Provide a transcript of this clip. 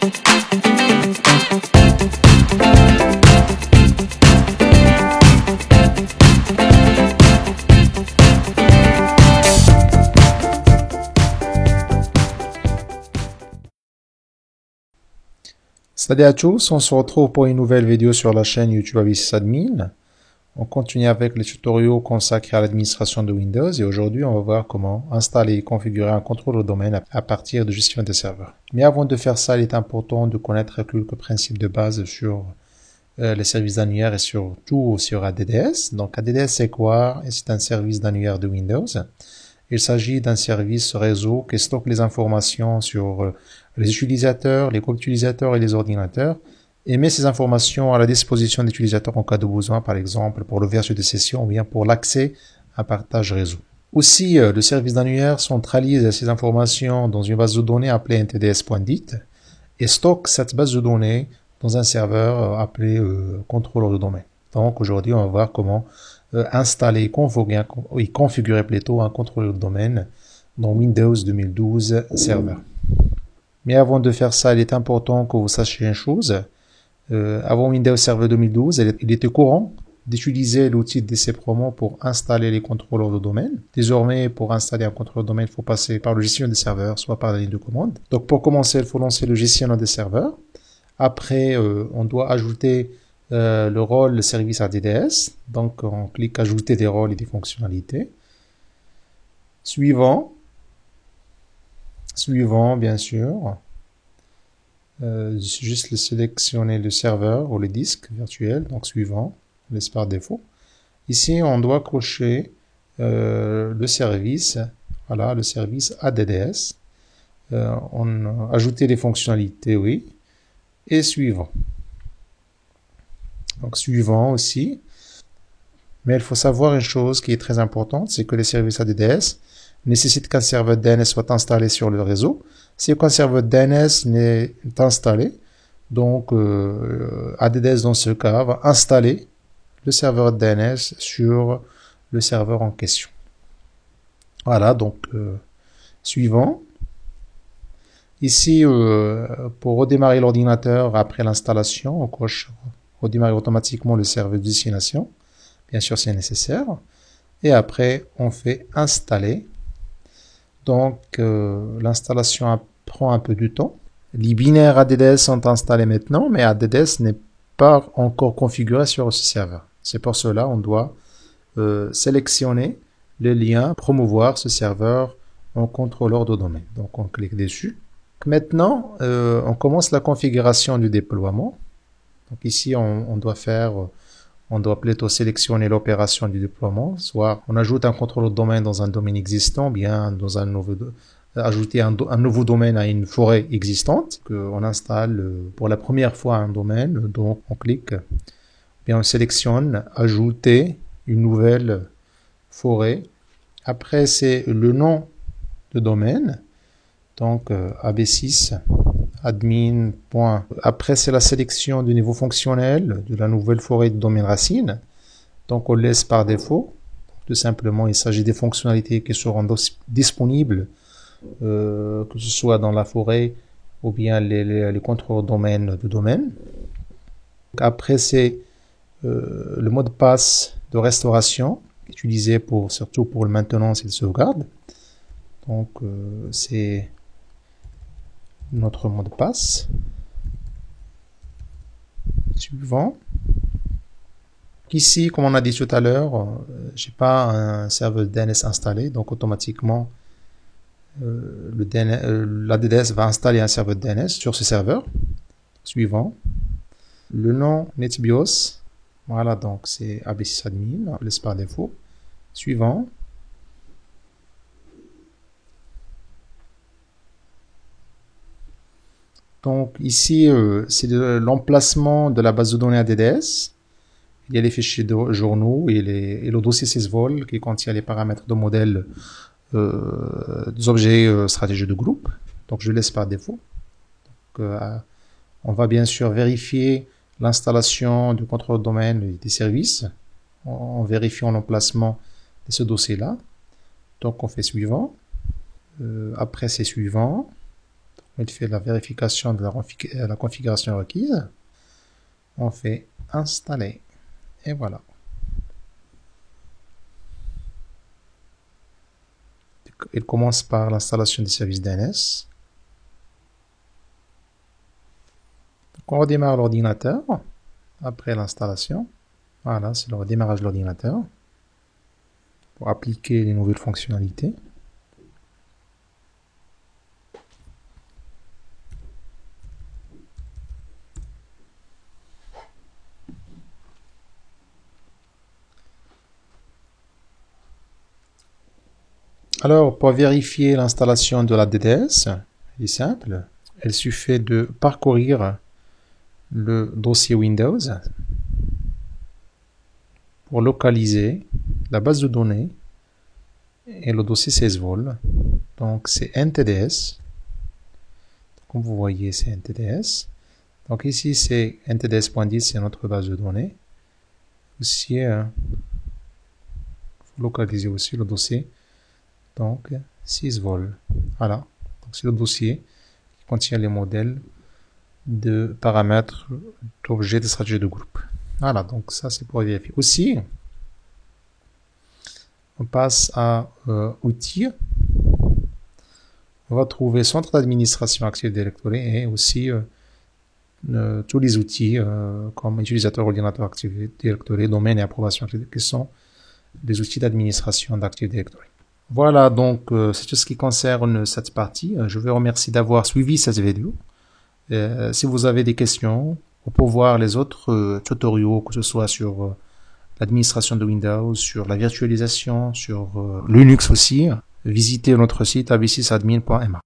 Salut à tous, on se retrouve pour une nouvelle vidéo sur la chaîne YouTube ABSysAdmin. On continue avec les tutoriaux consacrés à l'administration de Windows et aujourd'hui on va voir comment installer et configurer un contrôleur de domaine à partir de gestion des serveurs. Mais avant de faire ça, il est important de connaître quelques principes de base sur les services d'annuaire et surtout sur ADDS. Donc ADDS c'est quoi? C'est un service d'annuaire de Windows. Il s'agit d'un service réseau qui stocke les informations sur les utilisateurs, les groupes utilisateurs et les ordinateurs et met ces informations à la disposition des utilisateurs en cas de besoin, par exemple pour l'ouverture des sessions ou bien pour l'accès à partage réseau. Aussi, le service d'annuaire centralise ces informations dans une base de données appelée ntds.dit et stocke cette base de données dans un serveur appelé contrôleur de domaine. Donc aujourd'hui, on va voir comment installer et configurer plutôt un contrôleur de domaine dans Windows 2012 Server. Mais avant de faire ça, il est important que vous sachiez une chose. Avant Windows Server 2012, il était courant d'utiliser l'outil DCPromo pour installer les contrôleurs de domaine. Désormais, pour installer un contrôleur de domaine, il faut passer par le gestionnaire des serveurs, soit par la ligne de commande. Donc pour commencer, il faut lancer le gestionnaire des serveurs. Après, on doit ajouter le rôle, le service ADDS. Donc, on clique ajouter des rôles et des fonctionnalités. Suivant, bien sûr. Juste sélectionner le serveur ou le disque virtuel. Donc, suivant, on laisse par défaut. Ici, on doit cocher le service. Voilà, le service ADDS. On ajouter les fonctionnalités, oui. Et suivant. Donc, suivant aussi. Mais il faut savoir une chose qui est très importante, c'est que les services ADDS nécessitent qu'un serveur DNS soit installé sur le réseau. Si aucun serveur DNS n'est installé, donc ADDS dans ce cas va installer le serveur DNS sur le serveur en question. Voilà, donc suivant. Ici, pour redémarrer l'ordinateur après l'installation, on coche redémarrer automatiquement le serveur de destination. Bien sûr, c'est nécessaire. Et après, on fait installer. Donc, l'installation prend un peu de temps. Les binaires ADDS sont installés maintenant, mais ADDS n'est pas encore configuré sur ce serveur. C'est pour cela on doit sélectionner le lien promouvoir ce serveur en contrôleur de domaine. Donc, on clique dessus. Maintenant, on commence la configuration du déploiement. Donc ici, on doit plutôt sélectionner l'opération du déploiement, soit on ajoute un contrôleur de domaine dans un domaine existant, bien dans ajouter un nouveau domaine à une forêt existante, qu'on installe pour la première fois un domaine, donc on clique, bien on sélectionne, ajouter une nouvelle forêt. Après, c'est le nom de domaine, donc AB6. Admin. Après, c'est la sélection du niveau fonctionnel de la nouvelle forêt de domaine racine. Donc, on laisse par défaut. Tout simplement, il s'agit des fonctionnalités qui seront disponibles, que ce soit dans la forêt ou bien les contrôleurs de domaine. Après, c'est le mot de passe de restauration utilisé surtout pour le maintenance et le sauvegarde. Donc, c'est notre mot de passe. Suivant. Ici, comme on a dit tout à l'heure, j'ai pas un serveur DNS installé, donc automatiquement l'ADDS va installer un serveur DNS sur ce serveur. Suivant. Le nom NetBIOS, voilà, donc c'est ABSysAdmin, laisse par défaut. Suivant. Donc ici, c'est l'emplacement de la base de données ADDS. Il y a les fichiers de journaux et le dossier sysvol qui contient les paramètres de modèle des objets stratégie de groupe. Donc je laisse par défaut. Donc, on va bien sûr vérifier l'installation du contrôleur de domaine et des services en vérifiant l'emplacement de ce dossier-là. Donc on fait suivant. Après c'est suivant. il fait la vérification de la configuration requise. On fait installer. Et voilà. Il commence par l'installation des services DNS. On redémarre l'ordinateur après l'installation. Voilà, c'est le redémarrage de l'ordinateur pour appliquer les nouvelles fonctionnalités. Alors, pour vérifier l'installation de la DDS, il est simple. Il suffit de parcourir le dossier Windows pour localiser la base de données et le dossier 16 vol. Donc, c'est NTDS. Comme vous voyez, c'est NTDS. Donc, ici, c'est NTDS.10, c'est notre base de données. Aussi, localiser aussi le dossier. Donc, 6 vol. Voilà. Donc, c'est le dossier qui contient les modèles de paramètres d'objets de stratégie de groupe. Voilà. Donc, ça, c'est pour vérifier. Aussi, on passe à outils. On va trouver centre d'administration Active Directory et aussi tous les outils comme utilisateur ordinateur Active Directory, domaine et approbation Active Directory, qui sont des outils d'administration d'Active Directory. Voilà, donc c'est tout ce qui concerne cette partie. Je vous remercie d'avoir suivi cette vidéo. Si vous avez des questions, ou pour voir les autres tutoriaux, que ce soit sur l'administration de Windows, sur la virtualisation, sur Linux aussi, visitez notre site abcsadmin.ma.